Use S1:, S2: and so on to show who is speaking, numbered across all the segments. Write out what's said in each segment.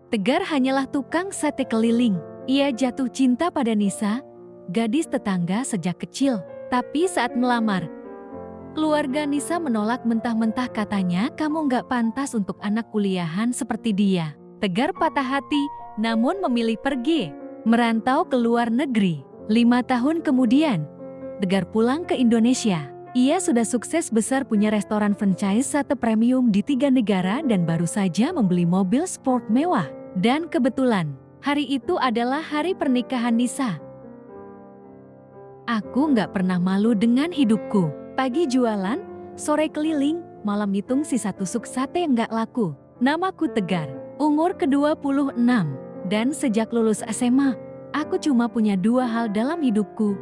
S1: Tegar hanyalah tukang sate keliling. Ia jatuh cinta pada Nisa, gadis tetangga sejak kecil. Tapi saat melamar, keluarga Nisa menolak mentah-mentah, katanya kamu nggak pantas untuk anak kuliahan seperti dia. Tegar patah hati, namun memilih pergi, merantau ke luar negeri. 5 tahun kemudian, Tegar pulang ke Indonesia. Ia sudah sukses besar, punya restoran franchise sate premium di 3 negara dan baru saja membeli mobil sport mewah. Dan kebetulan, hari itu adalah hari pernikahan Nisa. Aku nggak pernah malu dengan hidupku. Pagi jualan, sore keliling, malam hitung sisa tusuk sate yang nggak laku. Namaku Tegar, umur ke-26. Dan sejak lulus SMA, aku cuma punya 2 hal dalam hidupku.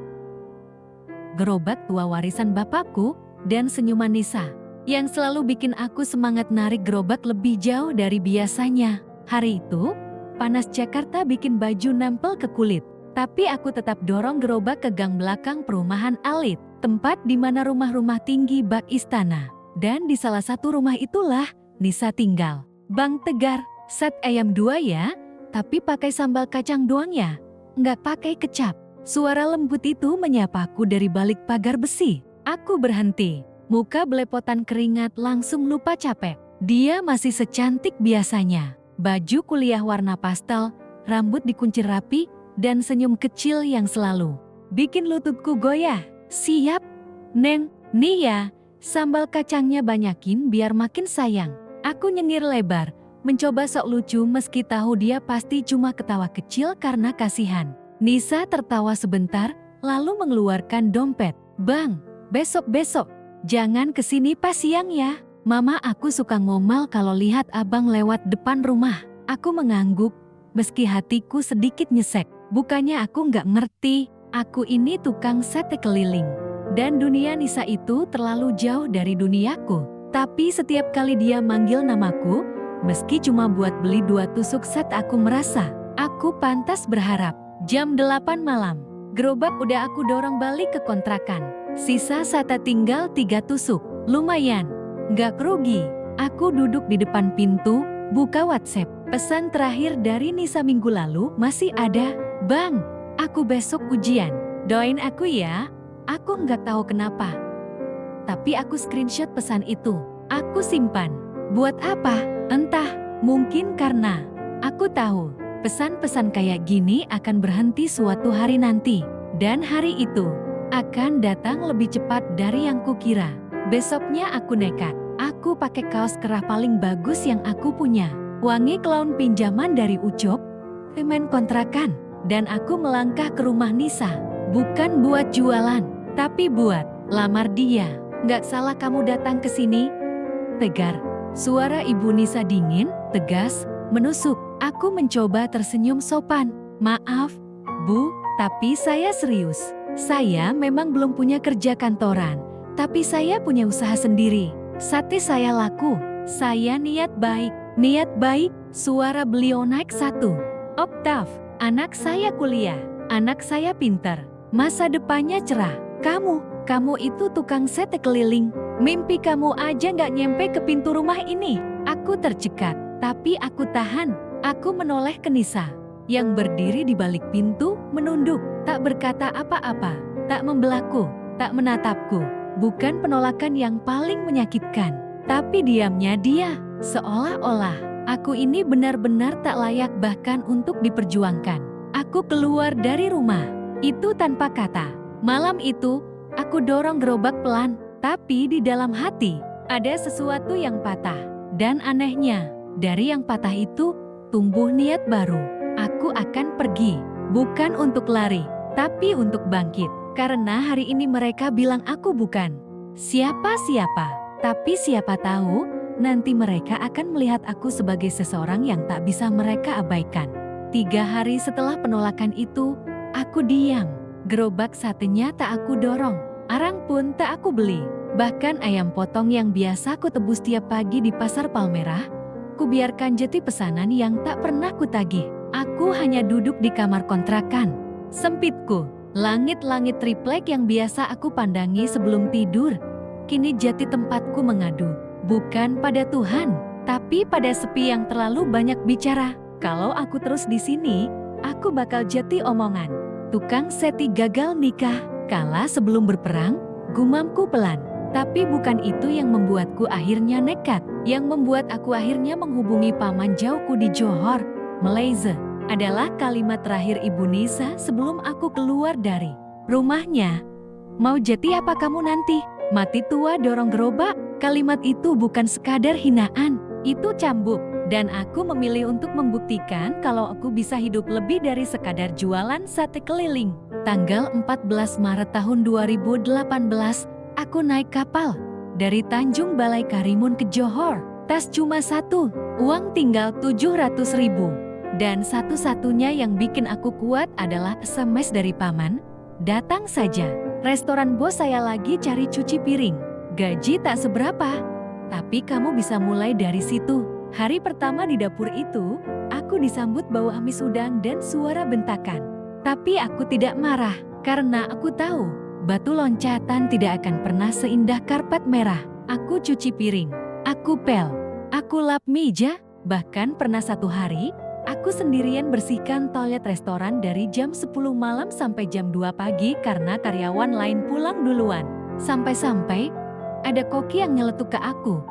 S1: Gerobak tua warisan bapakku, dan senyuman Nisa, yang selalu bikin aku semangat narik gerobak lebih jauh dari biasanya. Hari itu, panas Jakarta bikin baju nempel ke kulit. Tapi aku tetap dorong gerobak ke gang belakang perumahan elit, tempat di mana rumah-rumah tinggi bak istana. Dan di salah satu rumah itulah Nisa tinggal. Bang Tegar, set ayam 2 ya, tapi pakai sambal kacang doang ya, nggak pakai kecap. Suara lembut itu menyapaku dari balik pagar besi. Aku berhenti, muka belepotan keringat, langsung lupa capek. Dia masih secantik biasanya. Baju kuliah warna pastel, rambut dikuncir rapi, dan senyum kecil yang selalu bikin lututku goyah. Siap, Neng, nih ya, sambal kacangnya banyakin biar makin sayang. Aku nyengir lebar, mencoba sok lucu meski tahu dia pasti cuma ketawa kecil karena kasihan. Nisa tertawa sebentar, lalu mengeluarkan dompet. Bang, besok-besok, jangan kesini pas siang ya. Mama aku suka ngomel kalau lihat abang lewat depan rumah. Aku mengangguk, meski hatiku sedikit nyesek. Bukannya aku nggak ngerti, aku ini tukang sate keliling. Dan dunia Nisa itu terlalu jauh dari duniaku. Tapi setiap kali dia manggil namaku, meski cuma buat beli 2 tusuk sate, aku merasa aku pantas berharap. Jam 8 malam, gerobak udah aku dorong balik ke kontrakan. Sisa sate tinggal 3 tusuk, lumayan, nggak rugi. Aku duduk di depan pintu, buka WhatsApp. Pesan terakhir dari Nisa minggu lalu masih ada. Bang, aku besok ujian, doain aku ya. Aku nggak tahu kenapa, tapi aku screenshot pesan itu. Aku simpan. Buat apa? Entah, mungkin karena aku tahu pesan-pesan kayak gini akan berhenti suatu hari nanti. Dan hari itu akan datang lebih cepat dari yang kukira. Besoknya aku nekat. Aku pakai kaos kerah paling bagus yang aku punya. Wangi clown pinjaman dari Ucok, temen kontrakan. Dan aku melangkah ke rumah Nisa. Bukan buat jualan, tapi buat lamar dia. Nggak salah kamu datang ke sini, Tegar. Suara ibu Nisa dingin, tegas, menusuk. Aku mencoba tersenyum sopan. Maaf, Bu, tapi saya serius. Saya memang belum punya kerja kantoran, tapi saya punya usaha sendiri. Sate saya laku. Saya niat baik. Niat baik, suara beliau naik 1 oktav. Anak saya kuliah, anak saya pinter, masa depannya cerah. Kamu itu tukang sate keliling. Mimpi kamu aja nggak nyampe ke pintu rumah ini. Aku tercekat, tapi aku tahan. Aku menoleh ke Nisa, yang berdiri di balik pintu, menunduk, tak berkata apa-apa, tak membelahku, tak menatapku. Bukan penolakan yang paling menyakitkan, tapi diamnya dia, seolah-olah aku ini benar-benar tak layak bahkan untuk diperjuangkan. Aku keluar dari rumah itu tanpa kata. Malam itu, aku dorong gerobak pelan, tapi di dalam hati ada sesuatu yang patah. Dan anehnya, dari yang patah itu tumbuh niat baru. Aku akan pergi, bukan untuk lari, tapi untuk bangkit. Karena hari ini mereka bilang aku bukan siapa-siapa, tapi siapa tahu nanti mereka akan melihat aku sebagai seseorang yang tak bisa mereka abaikan. 3 hari setelah penolakan itu, aku diam. Gerobak satenya tak aku dorong, arang pun tak aku beli. Bahkan ayam potong yang biasa ku tebus tiap pagi di pasar Palmerah, ku biarkan jadi pesanan yang tak pernah kutagih. Aku hanya duduk di kamar kontrakan sempitku. Langit-langit triplek yang biasa aku pandangi sebelum tidur, kini jadi tempatku mengadu. Bukan pada Tuhan, tapi pada sepi yang terlalu banyak bicara. Kalau aku terus di sini, aku bakal jadi omongan. Tukang seti gagal nikah, kalah sebelum berperang, gumamku pelan. Tapi bukan itu yang membuatku akhirnya nekat. Yang membuat aku akhirnya menghubungi paman jauhku di Johor, Malaysia, adalah kalimat terakhir Ibu Nisa sebelum aku keluar dari rumahnya. Mau jadi apa kamu nanti? Mati tua dorong gerobak? Kalimat itu bukan sekadar hinaan, itu cambuk. Dan aku memilih untuk membuktikan kalau aku bisa hidup lebih dari sekadar jualan sate keliling. Tanggal 14 Maret tahun 2018, aku naik kapal dari Tanjung Balai Karimun ke Johor. Tas cuma satu, uang tinggal 700.000. Dan satu-satunya yang bikin aku kuat adalah SMS dari paman. Datang saja, restoran bos saya lagi cari cuci piring. Gaji tak seberapa, tapi kamu bisa mulai dari situ. Hari pertama di dapur itu, aku disambut bau amis udang dan suara bentakan. Tapi aku tidak marah, karena aku tahu, batu loncatan tidak akan pernah seindah karpet merah. Aku cuci piring, aku pel, aku lap meja, bahkan pernah satu hari, aku sendirian bersihkan toilet restoran dari jam 10 malam sampai jam 2 pagi karena karyawan lain pulang duluan. Sampai-sampai, ada koki yang nyeletuk ke aku.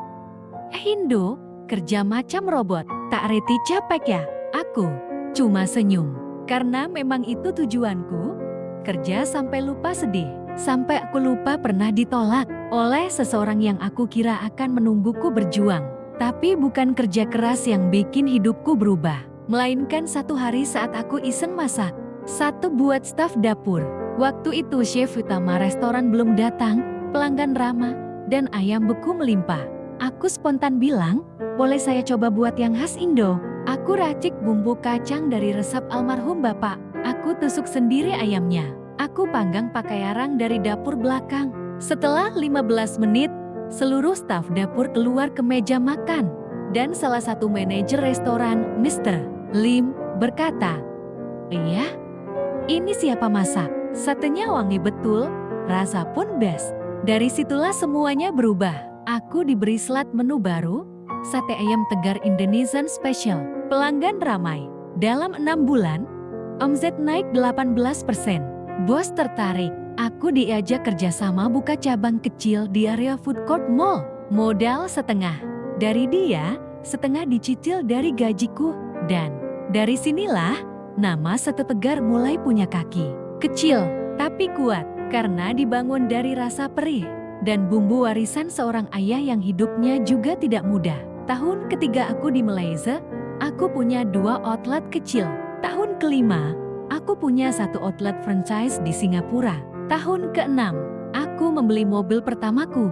S1: Indo, kerja macam robot, tak reti capek ya? Aku cuma senyum, karena memang itu tujuanku, kerja sampai lupa sedih, sampai aku lupa pernah ditolak oleh seseorang yang aku kira akan menungguku berjuang. Tapi bukan kerja keras yang bikin hidupku berubah, melainkan satu hari saat aku iseng masak satu buat staf dapur. Waktu itu chef utama restoran belum datang, pelanggan ramah, dan ayam beku melimpah. Aku spontan bilang, boleh saya coba buat yang khas Indo? Aku racik bumbu kacang dari resep almarhum bapak. Aku tusuk sendiri ayamnya. Aku panggang pakai arang dari dapur belakang. Setelah 15 menit, seluruh staf dapur keluar ke meja makan. Dan salah satu manajer restoran, Mr. Lim, berkata, "Iya, ini siapa masak? Satenya wangi betul, rasa pun best." Dari situlah semuanya berubah. Aku diberi slot menu baru, sate ayam Tegar Indonesian Special. Pelanggan ramai. Dalam 6 bulan, omset naik 18%. Bos tertarik. Aku diajak kerjasama buka cabang kecil di area food court mall. Modal setengah. Dari dia, setengah dicicil dari gajiku. Dan dari sinilah, nama Sate Tegar mulai punya kaki. Kecil, tapi kuat, karena dibangun dari rasa perih dan bumbu warisan seorang ayah yang hidupnya juga tidak mudah. Tahun ketiga aku di Malaysia, aku punya 2 outlet kecil. Tahun kelima, aku punya 1 outlet franchise di Singapura. Tahun keenam, aku membeli mobil pertamaku.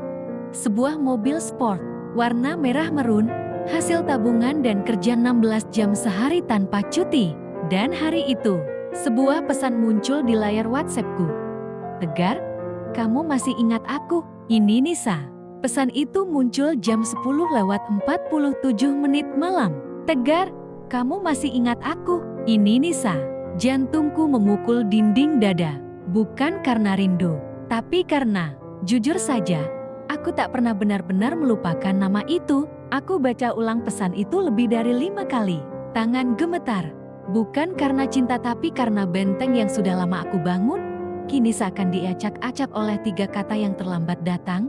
S1: Sebuah mobil sport, warna merah merun, hasil tabungan dan kerja 16 jam sehari tanpa cuti. Dan hari itu, sebuah pesan muncul di layar WhatsAppku. "Tegar, kamu masih ingat aku? Ini Nisa." Pesan itu muncul jam 10:47 malam. "Tegar, kamu masih ingat aku? Ini Nisa." Jantungku memukul dinding dada. Bukan karena rindu, tapi karena, jujur saja, aku tak pernah benar-benar melupakan nama itu. Aku baca ulang pesan itu lebih dari 5 kali. Tangan gemetar. Bukan karena cinta tapi karena benteng yang sudah lama aku bangun, kini seakan diacak-acak oleh 3 kata yang terlambat datang.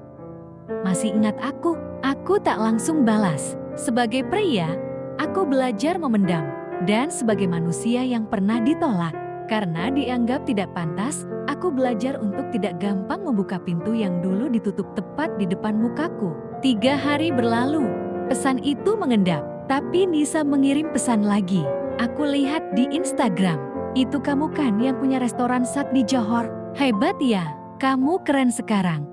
S1: "Masih ingat aku?" Aku tak langsung balas. Sebagai pria, aku belajar memendam. Dan sebagai manusia yang pernah ditolak, karena dianggap tidak pantas, aku belajar untuk tidak gampang membuka pintu yang dulu ditutup tepat di depan mukaku. 3 hari berlalu, pesan itu mengendap. Tapi Nisa mengirim pesan lagi. Aku lihat di Instagram. "Itu kamu kan yang punya restoran sak di Johor? Hebat ya, kamu keren sekarang.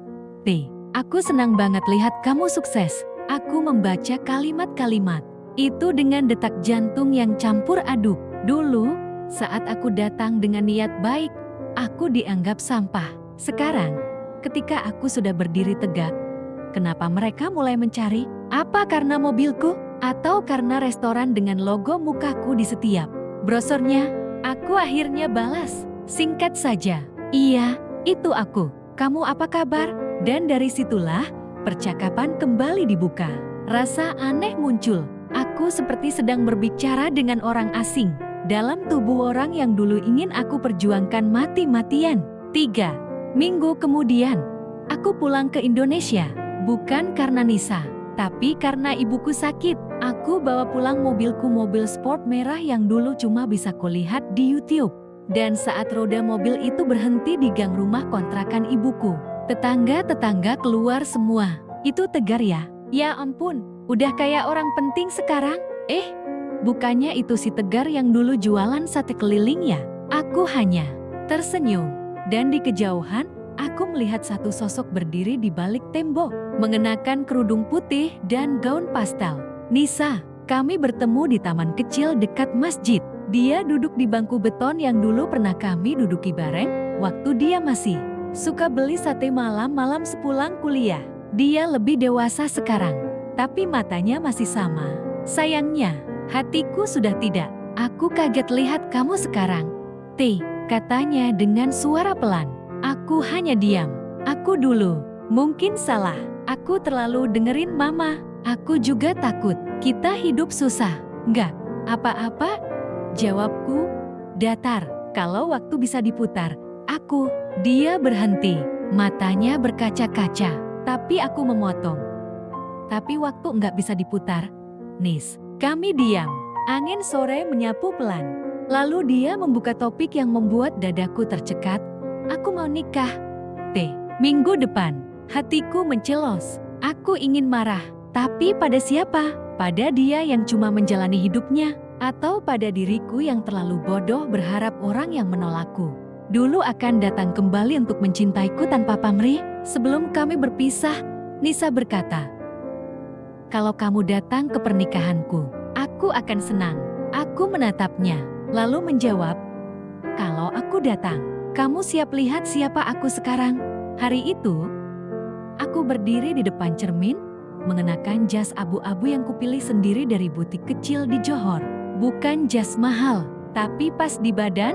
S1: Aku senang banget lihat kamu sukses." Aku membaca kalimat-kalimat itu dengan detak jantung yang campur aduk. Dulu, saat aku datang dengan niat baik, aku dianggap sampah. Sekarang, ketika aku sudah berdiri tegak, kenapa mereka mulai mencari? Apa karena mobilku? Atau karena restoran dengan logo mukaku di setiap brosurnya? Aku akhirnya balas, singkat saja, "Iya, itu aku. Kamu apa kabar?" Dan dari situlah, percakapan kembali dibuka. Rasa aneh muncul. Aku seperti sedang berbicara dengan orang asing, dalam tubuh orang yang dulu ingin aku perjuangkan mati-matian. 3 minggu kemudian, aku pulang ke Indonesia. Bukan karena Nisa, tapi karena ibuku sakit. Aku bawa pulang mobilku, mobil sport merah yang dulu cuma bisa kulihat di YouTube. Dan saat roda mobil itu berhenti di gang rumah kontrakan ibuku, tetangga-tetangga keluar semua. Itu Tegar ya? Ya ampun, udah kayak orang penting sekarang. Bukannya itu si Tegar yang dulu jualan sate keliling ya? Aku hanya tersenyum. Dan di kejauhan, aku melihat satu sosok berdiri di balik tembok, mengenakan kerudung putih dan gaun pastel. Nisa, kami bertemu di taman kecil dekat masjid. Dia duduk di bangku beton yang dulu pernah kami duduki bareng, waktu dia masih suka beli sate malam-malam sepulang kuliah. Dia lebih dewasa sekarang, tapi matanya masih sama. Sayangnya, hatiku sudah tidak. Aku kaget lihat kamu sekarang. Katanya dengan suara pelan. Aku hanya diam. Aku dulu mungkin salah. Aku terlalu dengerin mama. Aku juga takut. Kita hidup susah. Enggak, apa-apa. Jawabku datar. Kalau waktu bisa diputar, dia berhenti. Matanya berkaca-kaca. Tapi aku memotong. Tapi waktu enggak bisa diputar, Nis. Kami diam. Angin sore menyapu pelan. Lalu dia membuka topik yang membuat dadaku tercekat. Aku mau nikah. Minggu depan. Hatiku mencelos. Aku ingin marah. Tapi pada siapa? Pada dia yang cuma menjalani hidupnya? Atau pada diriku yang terlalu bodoh berharap orang yang menolakku dulu akan datang kembali untuk mencintaiku tanpa pamrih? Sebelum kami berpisah, Nisa berkata, "Kalau kamu datang ke pernikahanku, aku akan senang." Aku menatapnya, lalu menjawab, "Kalau aku datang, kamu siap lihat siapa aku sekarang?" Hari itu, aku berdiri di depan cermin, mengenakan jas abu-abu yang kupilih sendiri dari butik kecil di Johor. Bukan jas mahal, tapi pas di badan,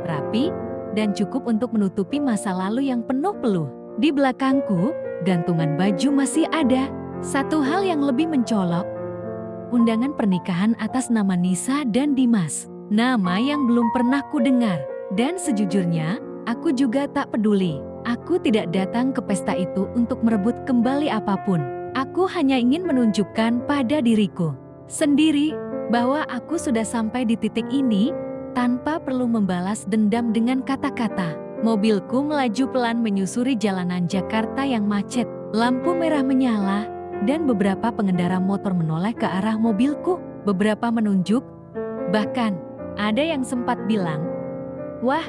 S1: rapi, dan cukup untuk menutupi masa lalu yang penuh peluh. Di belakangku, gantungan baju masih ada. Satu hal yang lebih mencolok, undangan pernikahan atas nama Nisa dan Dimas. Nama yang belum pernah ku dengar. Dan sejujurnya, aku juga tak peduli. Aku tidak datang ke pesta itu untuk merebut kembali apapun. Aku hanya ingin menunjukkan pada diriku sendiri bahwa aku sudah sampai di titik ini tanpa perlu membalas dendam dengan kata-kata. Mobilku melaju pelan menyusuri jalanan Jakarta yang macet. Lampu merah menyala dan beberapa pengendara motor menoleh ke arah mobilku. Beberapa menunjuk, bahkan ada yang sempat bilang, "Wah,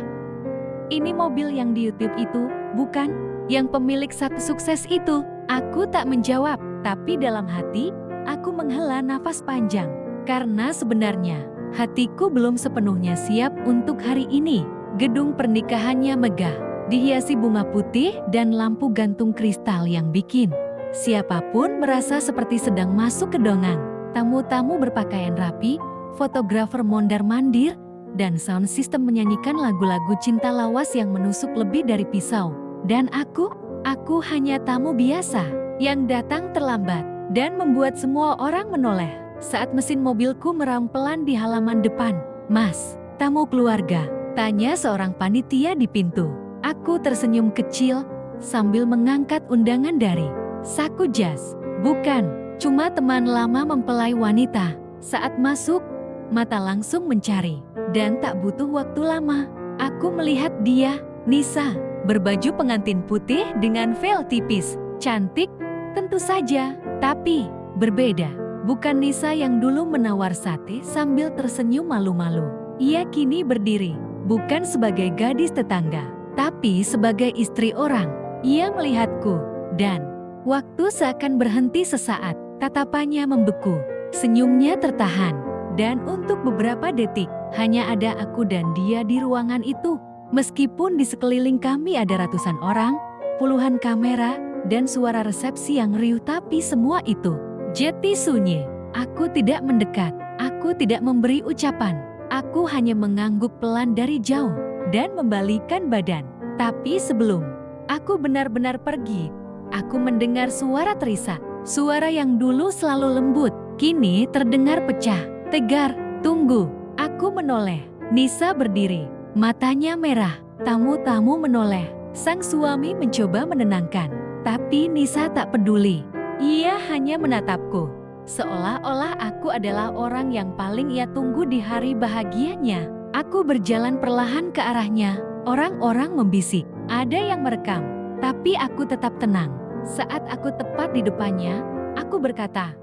S1: ini mobil yang di YouTube itu, bukan? Yang pemilik satu sukses itu." Aku tak menjawab, tapi dalam hati, aku menghela nafas panjang. Karena sebenarnya, hatiku belum sepenuhnya siap untuk hari ini. Gedung pernikahannya megah, dihiasi bunga putih dan lampu gantung kristal yang bikin siapapun merasa seperti sedang masuk ke dongeng. Tamu-tamu berpakaian rapi, fotografer mondar-mandir, dan sound system menyanyikan lagu-lagu cinta lawas yang menusuk lebih dari pisau. Dan aku hanya tamu biasa yang datang terlambat dan membuat semua orang menoleh. Saat mesin mobilku meraung pelan di halaman depan, "Mas, tamu keluarga?" tanya seorang panitia di pintu. Aku tersenyum kecil sambil mengangkat undangan dari saku jas. "Bukan, cuma teman lama mempelai wanita." Saat masuk, mata langsung mencari. Dan tak butuh waktu lama, aku melihat dia, Nisa, berbaju pengantin putih dengan veil tipis. Cantik, tentu saja, tapi berbeda. Bukan Nisa yang dulu menawar sate sambil tersenyum malu-malu. Ia kini berdiri, bukan sebagai gadis tetangga, tapi sebagai istri orang. Ia melihatku, dan waktu seakan berhenti sesaat. Tatapannya membeku, senyumnya tertahan, dan untuk beberapa detik, hanya ada aku dan dia di ruangan itu. Meskipun di sekeliling kami ada ratusan orang, puluhan kamera, dan suara resepsi yang riuh, tapi semua itu jeti sunyi. Aku tidak mendekat, aku tidak memberi ucapan. Aku hanya mengangguk pelan dari jauh, dan membalikkan badan. Tapi sebelum aku benar-benar pergi, aku mendengar suara terisak. Suara yang dulu selalu lembut, kini terdengar pecah. Tegar, tunggu. Aku menoleh. Nisa berdiri. Matanya merah. Tamu-tamu menoleh. Sang suami mencoba menenangkan. Tapi Nisa tak peduli. Ia hanya menatapku. Seolah-olah aku adalah orang yang paling ia tunggu di hari bahagianya. Aku berjalan perlahan ke arahnya. Orang-orang membisik. Ada yang merekam. Tapi aku tetap tenang. Saat aku tepat di depannya, aku berkata,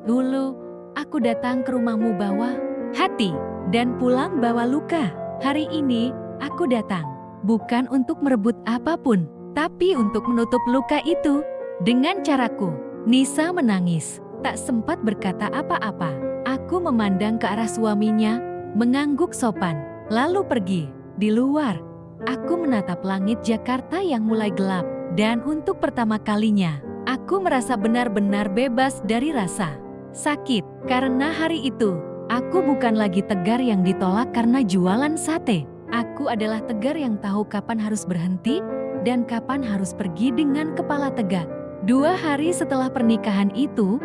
S1: "Dulu, aku datang ke rumahmu bawa hati dan pulang bawa luka. Hari ini, aku datang bukan untuk merebut apapun, tapi untuk menutup luka itu dengan caraku." Nisa menangis, tak sempat berkata apa-apa. Aku memandang ke arah suaminya, mengangguk sopan, lalu pergi. Di luar, aku menatap langit Jakarta yang mulai gelap, dan untuk pertama kalinya, aku merasa benar-benar bebas dari rasa sakit. Karena hari itu, aku bukan lagi Tegar yang ditolak karena jualan sate. Aku adalah Tegar yang tahu kapan harus berhenti dan kapan harus pergi dengan kepala tegak. 2 hari setelah pernikahan itu,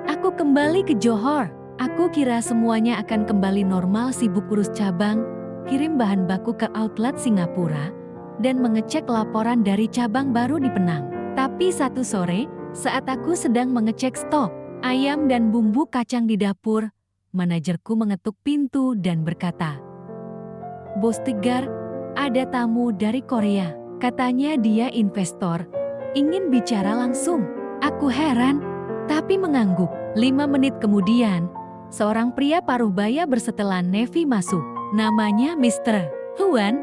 S1: aku kembali ke Johor. Aku kira semuanya akan kembali normal, sibuk urus cabang, kirim bahan baku ke outlet Singapura, dan mengecek laporan dari cabang baru di Penang. Tapi satu sore, saat aku sedang mengecek stok ayam dan bumbu kacang di dapur, manajerku mengetuk pintu dan berkata, "Bos Tegar, ada tamu dari Korea. Katanya dia investor, ingin bicara langsung." Aku heran, tapi mengangguk. 5 menit kemudian, seorang pria paruh baya bersetelan navy masuk. Namanya Mr. Huan,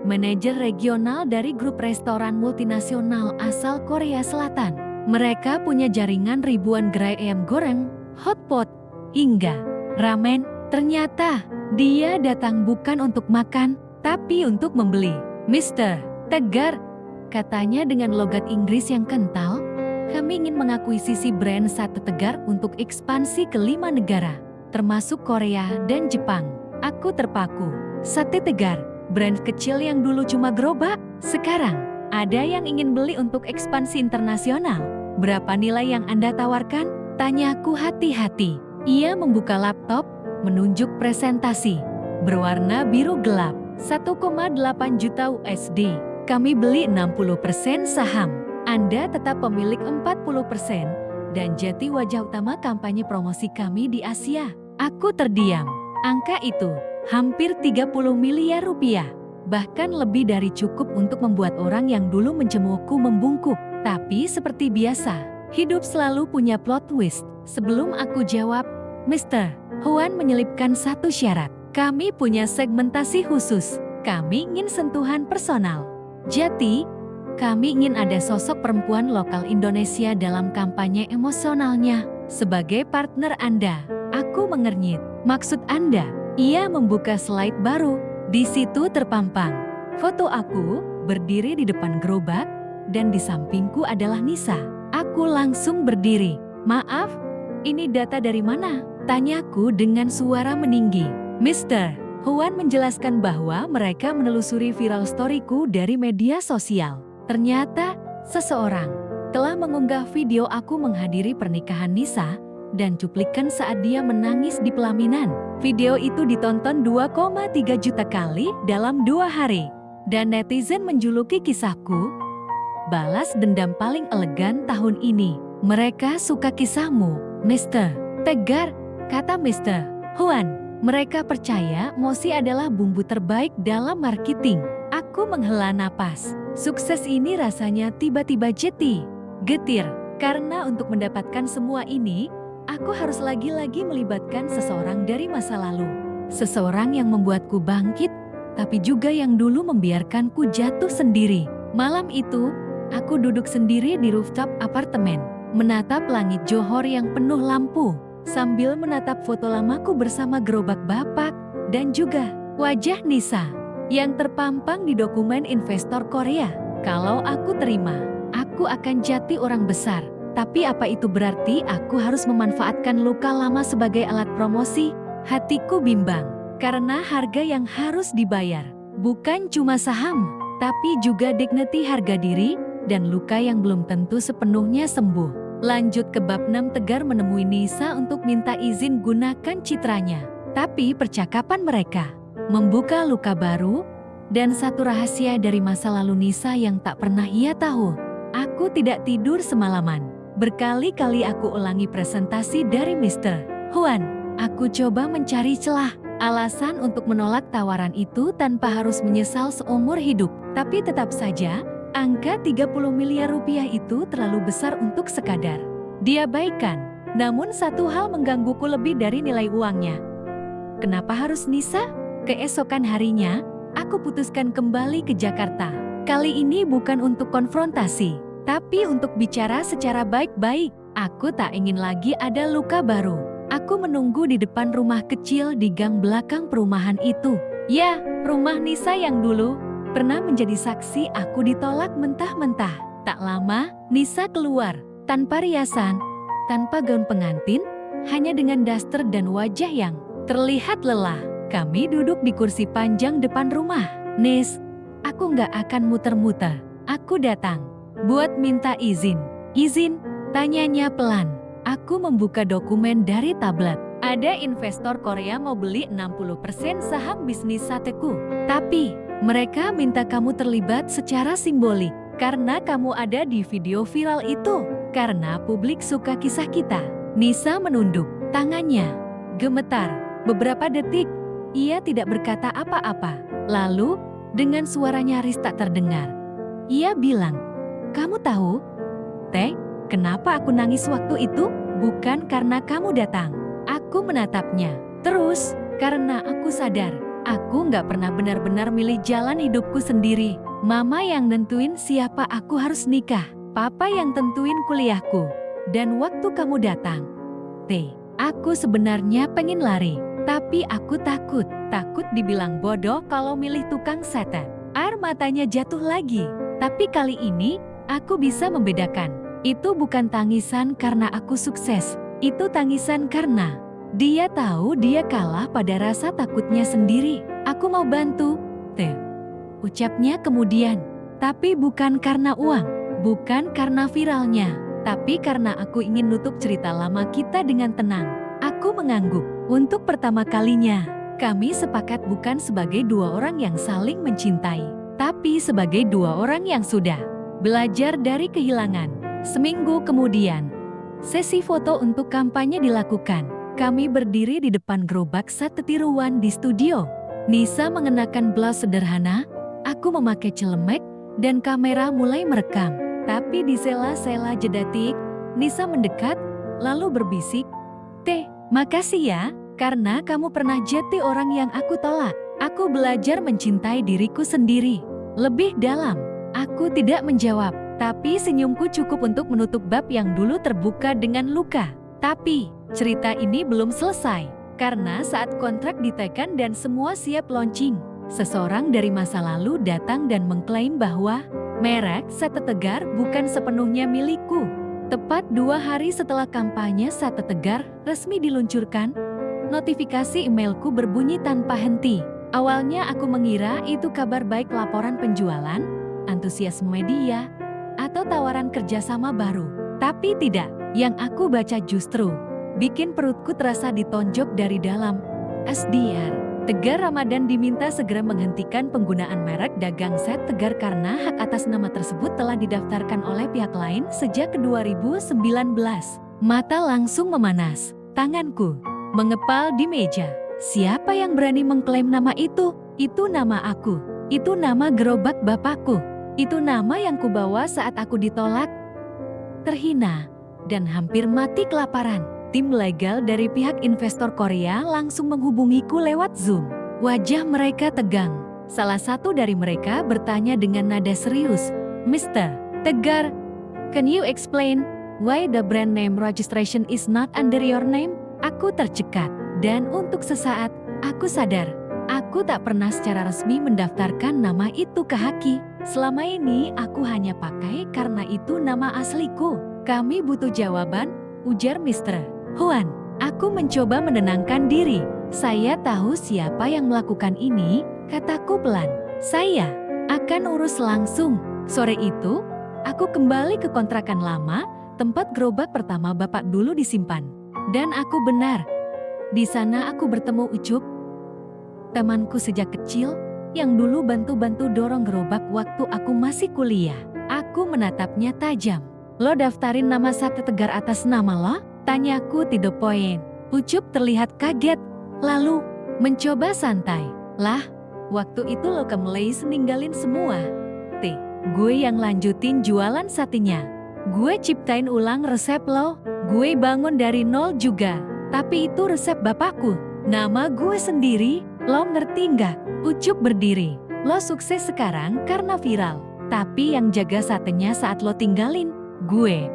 S1: manajer regional dari grup restoran multinasional asal Korea Selatan. Mereka punya jaringan ribuan gerai ayam goreng, hotpot, hingga ramen. Ternyata, dia datang bukan untuk makan, tapi untuk membeli. "Mr. Tegar," katanya dengan logat Inggris yang kental, "kami ingin mengakuisisi brand sate Tegar untuk ekspansi ke 5 negara, termasuk Korea dan Jepang." Aku terpaku. Sate Tegar, brand kecil yang dulu cuma gerobak, sekarang ada yang ingin beli untuk ekspansi internasional. "Berapa nilai yang Anda tawarkan?" tanyaku hati-hati. Ia membuka laptop, menunjuk presentasi. Berwarna biru gelap, 1,8 juta USD. "Kami beli 60% saham. Anda tetap pemilik 40%, dan jadi wajah utama kampanye promosi kami di Asia." Aku terdiam. Angka itu hampir 30 miliar rupiah. Bahkan lebih dari cukup untuk membuat orang yang dulu mencemoohku membungkuk. Tapi seperti biasa, hidup selalu punya plot twist. Sebelum aku jawab, Mr. Huan menyelipkan satu syarat. "Kami punya segmentasi khusus. Kami ingin sentuhan personal. Jadi, kami ingin ada sosok perempuan lokal Indonesia dalam kampanye emosionalnya. Sebagai partner Anda." Aku mengernyit. "Maksud Anda?" Ia membuka slide baru. Di situ terpampang foto aku berdiri di depan gerobak, dan di sampingku adalah Nisa. Aku langsung berdiri. "Maaf, ini data dari mana?" tanyaku dengan suara meninggi. Mr. Huan menjelaskan bahwa mereka menelusuri viral storyku dari media sosial. Ternyata, seseorang telah mengunggah video aku menghadiri pernikahan Nisa dan cuplikan saat dia menangis di pelaminan. Video itu ditonton 2,3 juta kali dalam 2 hari. Dan netizen menjuluki kisahku, "Balas dendam paling elegan tahun ini. Mereka suka kisahmu, Mr. Tegar," kata Mr. Huan. "Mereka percaya emosi adalah bumbu terbaik dalam marketing." Aku menghela napas. Sukses ini rasanya tiba-tiba getir. Karena untuk mendapatkan semua ini, aku harus lagi-lagi melibatkan seseorang dari masa lalu. Seseorang yang membuatku bangkit, tapi juga yang dulu membiarkanku jatuh sendiri. Malam itu, aku duduk sendiri di rooftop apartemen, menatap langit Johor yang penuh lampu, sambil menatap foto lamaku bersama gerobak bapak, dan juga wajah Nisa yang terpampang di dokumen investor Korea. Kalau aku terima, aku akan jadi orang besar. Tapi apa itu berarti aku harus memanfaatkan luka lama sebagai alat promosi? Hatiku bimbang, karena harga yang harus dibayar bukan cuma saham, tapi juga dignity, harga diri, dan luka yang belum tentu sepenuhnya sembuh. Lanjut ke bab 6, Tegar menemui Nisa untuk minta izin gunakan citranya. Tapi percakapan mereka membuka luka baru dan satu rahasia dari masa lalu Nisa yang tak pernah ia tahu. Aku tidak tidur semalaman. Berkali-kali aku ulangi presentasi dari Mr. Huan. Aku coba mencari celah, alasan untuk menolak tawaran itu tanpa harus menyesal seumur hidup. Tapi tetap saja, angka 30 miliar rupiah itu terlalu besar untuk sekadar diabaikan. Namun satu hal menggangguku lebih dari nilai uangnya. Kenapa harus Nisa? Keesokan harinya, aku putuskan kembali ke Jakarta. Kali ini bukan untuk konfrontasi, tapi untuk bicara secara baik-baik. Aku tak ingin lagi ada luka baru. Aku menunggu di depan rumah kecil di gang belakang perumahan itu. Ya, rumah Nisa yang dulu pernah menjadi saksi aku ditolak mentah-mentah. Tak lama, Nisa keluar, tanpa riasan, tanpa gaun pengantin, hanya dengan daster dan wajah yang terlihat lelah. Kami duduk di kursi panjang depan rumah. Nis, aku nggak akan muter-muter. Aku datang buat minta izin. Izin? Tanyanya pelan. Aku membuka dokumen dari tablet. Ada investor Korea mau beli 60% saham bisnis sateku. Tapi mereka minta kamu terlibat secara simbolik karena kamu ada di video viral itu. Karena publik suka kisah kita. Nisa menunduk, tangannya gemetar. Beberapa detik, ia tidak berkata apa-apa. Lalu, dengan suara nyaris tak terdengar, ia bilang, "Kamu tahu, Teh, kenapa aku nangis waktu itu? Bukan karena kamu datang." Aku menatapnya. Terus, karena aku sadar, aku nggak pernah benar-benar milih jalan hidupku sendiri. Mama yang nentuin siapa aku harus nikah. Papa yang tentuin kuliahku. Dan waktu kamu datang, Teh, aku sebenarnya pengen lari. Tapi aku takut. Takut dibilang bodoh kalau milih tukang setet. Air matanya jatuh lagi. Tapi kali ini, aku bisa membedakan. Itu bukan tangisan karena aku sukses. Itu tangisan karena dia tahu dia kalah pada rasa takutnya sendiri. Aku mau bantu, Teh, ucapnya kemudian. Tapi bukan karena uang, bukan karena viralnya, tapi karena aku ingin nutup cerita lama kita dengan tenang. Aku mengangguk. Untuk pertama kalinya, kami sepakat bukan sebagai dua orang yang saling mencintai, tapi sebagai dua orang yang sudah belajar dari kehilangan. Seminggu kemudian, sesi foto untuk kampanye dilakukan. Kami berdiri di depan gerobak Satetiruan di studio. Nisa mengenakan blus sederhana, aku memakai celemek, dan kamera mulai merekam. Tapi di sela-sela jeda tik, Nisa mendekat, lalu berbisik, "Teh, makasih ya, karena kamu pernah jadi orang yang aku tolak. Aku belajar mencintai diriku sendiri lebih dalam." Aku tidak menjawab, tapi senyumku cukup untuk menutup bab yang dulu terbuka dengan luka. Tapi, cerita ini belum selesai, karena saat kontrak ditekan dan semua siap launching, seseorang dari masa lalu datang dan mengklaim bahwa merek Sate Tegar bukan sepenuhnya milikku. Tepat 2 hari setelah kampanye Sate Tegar resmi diluncurkan, notifikasi emailku berbunyi tanpa henti. Awalnya aku mengira itu kabar baik, laporan penjualan, antusiasme media, atau tawaran kerjasama baru. Tapi tidak, yang aku baca justru bikin perutku terasa ditonjok dari dalam. SDR, Tegar Ramadan diminta segera menghentikan penggunaan merek dagang Sate Tegar karena hak atas nama tersebut telah didaftarkan oleh pihak lain sejak 2019. Mata langsung memanas, tanganku mengepal di meja. Siapa yang berani mengklaim nama itu? Itu nama aku. Itu nama gerobak bapakku. Itu nama yang kubawa saat aku ditolak, terhina, dan hampir mati kelaparan. Tim legal dari pihak investor Korea langsung menghubungiku lewat Zoom. Wajah mereka tegang. Salah satu dari mereka bertanya dengan nada serius, "Mr. Tegar, can you explain why the brand name registration is not under your name?" Aku tercekat, dan untuk sesaat, aku sadar, aku tak pernah secara resmi mendaftarkan nama itu ke Haki. Selama ini aku hanya pakai karena itu nama asliku. "Kami butuh jawaban," ujar Mr. Huan. Aku mencoba menenangkan diri. "Saya tahu siapa yang melakukan ini," kataku pelan. "Saya akan urus langsung." Sore itu, aku kembali ke kontrakan lama, tempat gerobak pertama bapak dulu disimpan. Dan aku benar. Di sana aku bertemu Ucup, temanku sejak kecil, yang dulu bantu-bantu dorong gerobak waktu aku masih kuliah. Aku menatapnya tajam. Lo daftarin nama Sate Tegar atas nama lo? Tanyaku to the point. Ucup terlihat kaget, lalu mencoba santai. Lah, waktu itu lo ke Malaysia ninggalin semua. Gue yang lanjutin jualan satenya. Gue ciptain ulang resep lo. Gue bangun dari nol juga. Tapi itu resep bapakku. Nama gue sendiri, lo ngerti nggak? Ucup berdiri. Lo sukses sekarang karena viral. Tapi yang jaga satenya saat lo tinggalin, gue.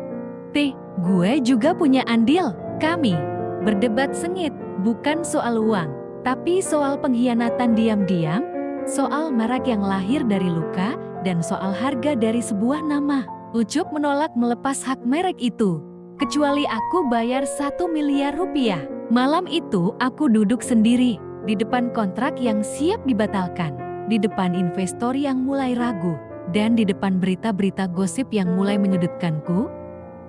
S1: Gue juga punya andil. Kami berdebat sengit, bukan soal uang, tapi soal pengkhianatan diam-diam, soal merek yang lahir dari luka, dan soal harga dari sebuah nama. Ucup menolak melepas hak merek itu. Kecuali aku bayar 1 miliar rupiah. Malam itu aku duduk sendiri, di depan kontrak yang siap dibatalkan, di depan investor yang mulai ragu, dan di depan berita-berita gosip yang mulai menyudutkanku.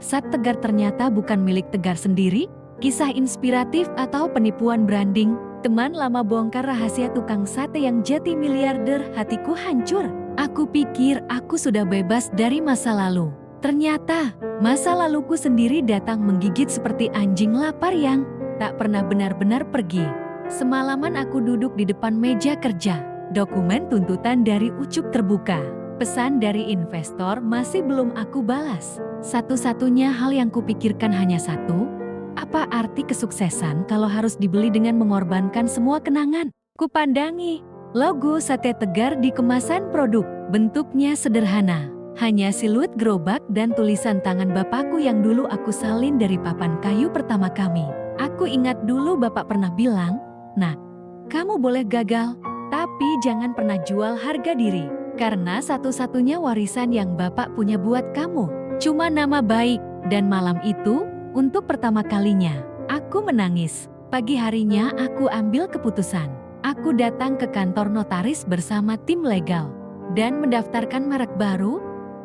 S1: Sate Tegar ternyata bukan milik Tegar sendiri, kisah inspiratif atau penipuan branding. Teman lama bongkar rahasia tukang sate yang jati miliarder, hatiku hancur. Aku pikir aku sudah bebas dari masa lalu. Ternyata, masa laluku sendiri datang menggigit seperti anjing lapar yang tak pernah benar-benar pergi. Semalaman aku duduk di depan meja kerja. Dokumen tuntutan dari Ucup terbuka. Pesan dari investor masih belum aku balas. Satu-satunya hal yang kupikirkan hanya satu. Apa arti kesuksesan kalau harus dibeli dengan mengorbankan semua kenangan? Kupandangi logo Sate Tegar di kemasan produk. Bentuknya sederhana. Hanya siluet gerobak dan tulisan tangan bapakku yang dulu aku salin dari papan kayu pertama kami. Aku ingat dulu bapak pernah bilang, "Nah, kamu boleh gagal, tapi jangan pernah jual harga diri. Karena satu-satunya warisan yang bapak punya buat kamu cuma nama baik." Dan malam itu, untuk pertama kalinya, aku menangis. Pagi harinya aku ambil keputusan. Aku datang ke kantor notaris bersama tim legal dan mendaftarkan merek baru,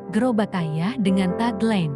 S1: Gerobak Ayah, dengan tagline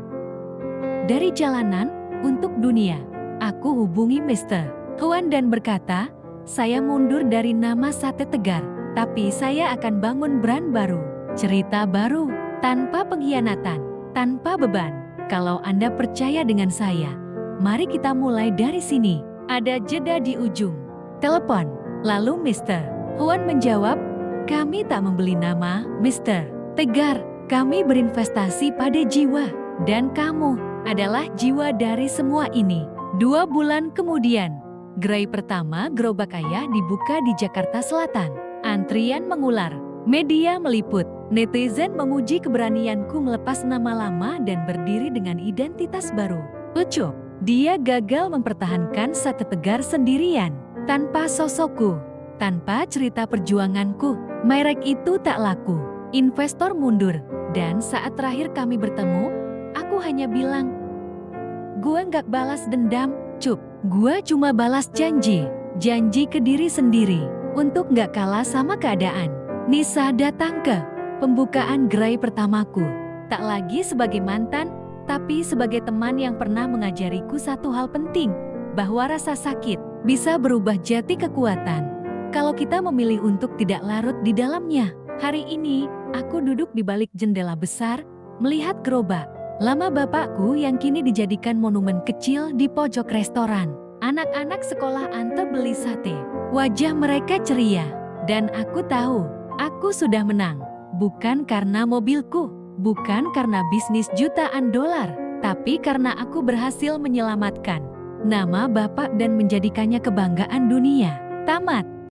S1: "Dari jalanan untuk dunia." Aku hubungi Mr. Huan dan berkata, "Saya mundur dari nama Sate Tegar, tapi saya akan bangun brand baru, cerita baru, tanpa pengkhianatan, tanpa beban. Kalau Anda percaya dengan saya, mari kita mulai dari sini." Ada jeda di ujung telepon. Lalu Mr. Huan menjawab, "Kami tak membeli nama, Mr. Tegar. Kami berinvestasi pada jiwa, dan kamu adalah jiwa dari semua ini." 2 bulan kemudian, gerai pertama Gerobak Ayah dibuka di Jakarta Selatan. Antrian mengular, media meliput, netizen memuji keberanianku melepas nama lama dan berdiri dengan identitas baru. Ucup, dia gagal mempertahankan Sate Tegar sendirian, tanpa sosokku, tanpa cerita perjuanganku. Merek itu tak laku, investor mundur, dan saat terakhir kami bertemu, aku hanya bilang, "Gue nggak balas dendam, Cup. Gue cuma balas janji ke diri sendiri untuk nggak kalah sama keadaan." Nisa datang ke pembukaan gerai pertamaku, tak lagi sebagai mantan, tapi sebagai teman yang pernah mengajariku satu hal penting, bahwa rasa sakit bisa berubah jadi kekuatan kalau kita memilih untuk tidak larut di dalamnya. Hari ini, aku duduk di balik jendela besar, melihat gerobak lama bapakku yang kini dijadikan monumen kecil di pojok restoran. Anak-anak sekolah antar beli sate. Wajah mereka ceria. Dan aku tahu, aku sudah menang. Bukan karena mobilku, bukan karena bisnis jutaan dolar, tapi karena aku berhasil menyelamatkan nama bapak dan menjadikannya kebanggaan dunia. Tamat.